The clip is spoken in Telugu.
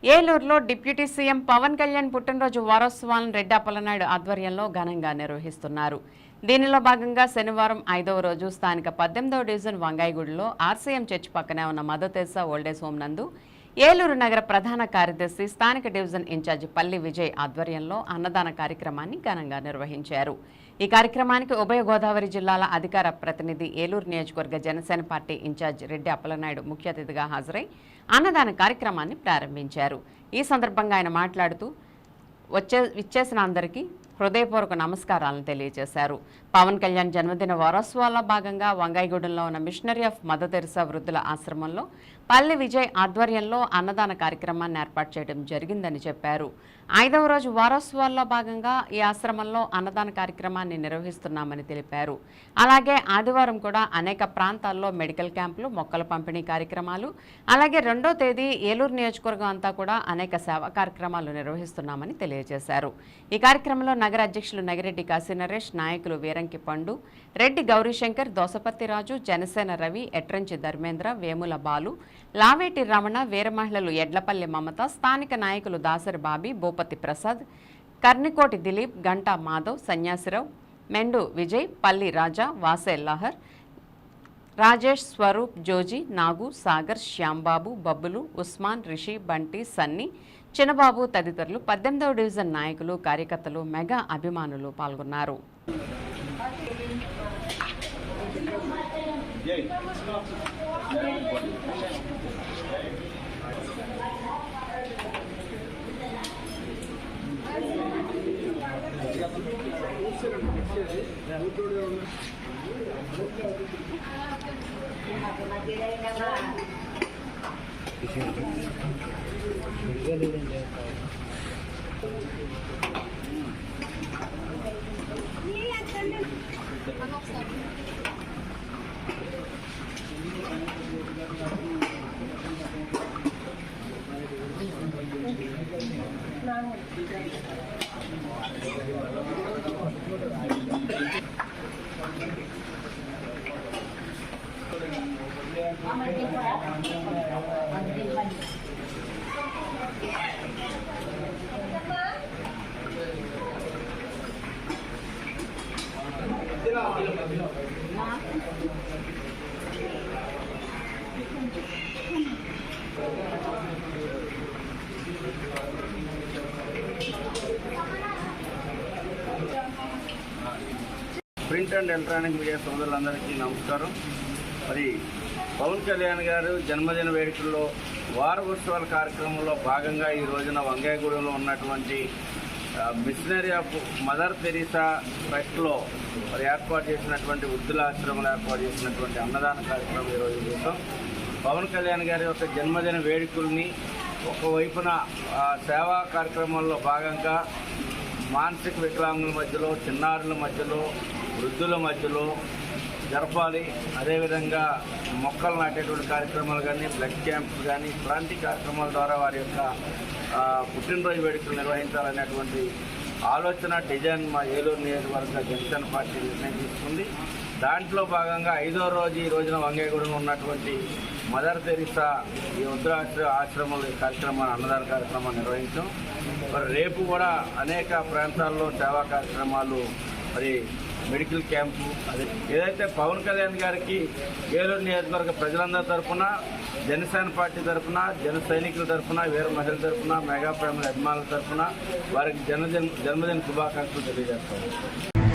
ఏలూరులో డిప్యూటీ సీఎం పవన్ కళ్యాణ్ పుట్టినరోజు వారోత్సవాలను రెడ్డి అప్పలనాయుడు ఆధ్వర్యంలో ఘనంగా నిర్వహిస్తున్నారు. దీనిలో భాగంగా శనివారం 5వ రోజు స్థానిక 18వ డివిజన్ వంగాయగూడలో ఆర్సీఎం చర్చి పక్కనే ఉన్న మదర్ తెరెసా ఓల్డేజ్ హోమ్ నందు ఏలూరు నగర ప్రధాన కార్యదర్శి స్థానిక డివిజన్ ఇన్ఛార్జి పల్లి విజయ్ ఆధ్వర్యంలో అన్నదాన కార్యక్రమాన్ని ఘనంగా నిర్వహించారు. ఈ కార్యక్రమానికి ఉభయ గోదావరి జిల్లాల అధికార ప్రతినిధి ఏలూరు నియోజకవర్గ జనసేన పార్టీ ఇన్ఛార్జ్ రెడ్డి అప్పలనాయుడు ముఖ్య అతిథిగా హాజరై అన్నదాన కార్యక్రమాన్ని ప్రారంభించారు. ఈ సందర్భంగా ఆయన మాట్లాడుతూ విచ్చేసిన అందరికీ హృదయపూర్వక నమస్కారాలను తెలియజేశారు. పవన్ కళ్యాణ్ జన్మదిన వారోత్సవాల్లో భాగంగా వంగాయగూడెంలో ఉన్న మిషనరీ ఆఫ్ మదర్ తెరెసా వృద్ధుల ఆశ్రమంలో పల్లి విజయ్ ఆధ్వర్యంలో అన్నదాన కార్యక్రమాన్ని ఏర్పాటు చేయడం జరిగిందని చెప్పారు. 5వ రోజు వారోత్సవాల్లో భాగంగా ఈ ఆశ్రమంలో అన్నదాన కార్యక్రమాన్ని నిర్వహిస్తున్నామని తెలిపారు. అలాగే ఆదివారం కూడా అనేక ప్రాంతాల్లో మెడికల్ క్యాంపులు, మొక్కల పంపిణీ కార్యక్రమాలు, అలాగే 2వ తేదీ ఏలూరు నియోజకవర్గం అంతా కూడా అనేక సేవా కార్యక్రమాలు నిర్వహిస్తున్నామని తెలియజేశారు. ఈ కార్యక్రమంలో నగర అధ్యక్షులు నగిరెడ్డి కాశీ నరేష్, నాయకులు వీరంకి పండు, రెడ్డి గౌరీశంకర్, దోసపత్తి రాజు, జనసేన రవి, ఎట్రంచి ధర్మేంద్ర, వేముల బాలు, లావేటి రమణ, వీర మహిళలు ఎడ్లపల్లి మమత, స్థానిక నాయకులు దాసరి బాబీ, భూపతి ప్రసాద్, కర్నికోటి దిలీప్, గంటా మాధవ్, సన్యాసిరావు, మెండు విజయ్, పల్లి రాజా, వాసే లహర్, రాజేష్, స్వరూప్, జోజీ, నాగు, సాగర్, శ్యాంబాబు, బబ్బులు, ఉస్మాన్, రిషి, బంటి, సన్నీ, చిన్నబాబు తదితరులు 18వ డివిజన్ నాయకులు, కార్యకర్తలు, మెగా అభిమానులు పాల్గొన్నారు. ప్రింట్ అండ్ ఎలక్ట్రానిక్ మీడియా సోదరులందరికీ నమస్కారం. మరి పవన్ కళ్యాణ్ గారు జన్మదిన వేడుకల్లో వారోత్సవాల కార్యక్రమంలో భాగంగా ఈ రోజున వంగాయగూడెంలో ఉన్నటువంటి మిషనరీ ఆఫ్ మదర్ తెరెసా ట్రస్ట్లో మరి ఏర్పాటు చేసినటువంటి వృద్ధుల ఆశ్రమంలో ఏర్పాటు చేసినటువంటి అన్నదాన కార్యక్రమం ఈరోజు చూస్తాం. పవన్ కళ్యాణ్ గారి యొక్క జన్మదిన వేడుకల్ని ఒకవైపున సేవా కార్యక్రమాల్లో భాగంగా మానసిక వికలాంగుల మధ్యలో, చిన్నారుల మధ్యలో, వృద్ధుల మధ్యలో జరపాలి. అదేవిధంగా మొక్కలు నాటేటువంటి కార్యక్రమాలు కానీ, బ్లడ్ క్యాంప్స్ కానీ, ఇలాంటి కార్యక్రమాల ద్వారా వారి యొక్క పుట్టినరోజు వేడుకలు నిర్వహించాలనేటువంటి ఆలోచన డిజైన్ మా ఏలూరు నియోజకవర్గ జనసేన పార్టీ నిర్ణయం తీసుకుంది. దాంట్లో భాగంగా 5వ రోజు ఈ రోజున వంగాయగూడెంలో ఉన్నటువంటి మదర్ తెరెసా ఈ వృద్ధాశ్ర ఆశ్రమంలో ఈ కార్యక్రమాన్ని అన్నదాన కార్యక్రమాన్ని నిర్వహించాం. మరి రేపు కూడా అనేక ప్రాంతాల్లో సేవా కార్యక్రమాలు, మరి మెడికల్ క్యాంపు, అదే ఏదైతే పవన్ కళ్యాణ్ గారికి ఏలూరు నియోజకవర్గ ప్రజలందరి తరఫున, జనసేన పార్టీ తరఫున, జన సైనికుల తరఫున, వీర మహిళల తరఫున, మెగా ఫ్యామిలీ అభిమానుల తరఫున వారికి జన్మదిన శుభాకాంక్షలు తెలియజేస్తాం.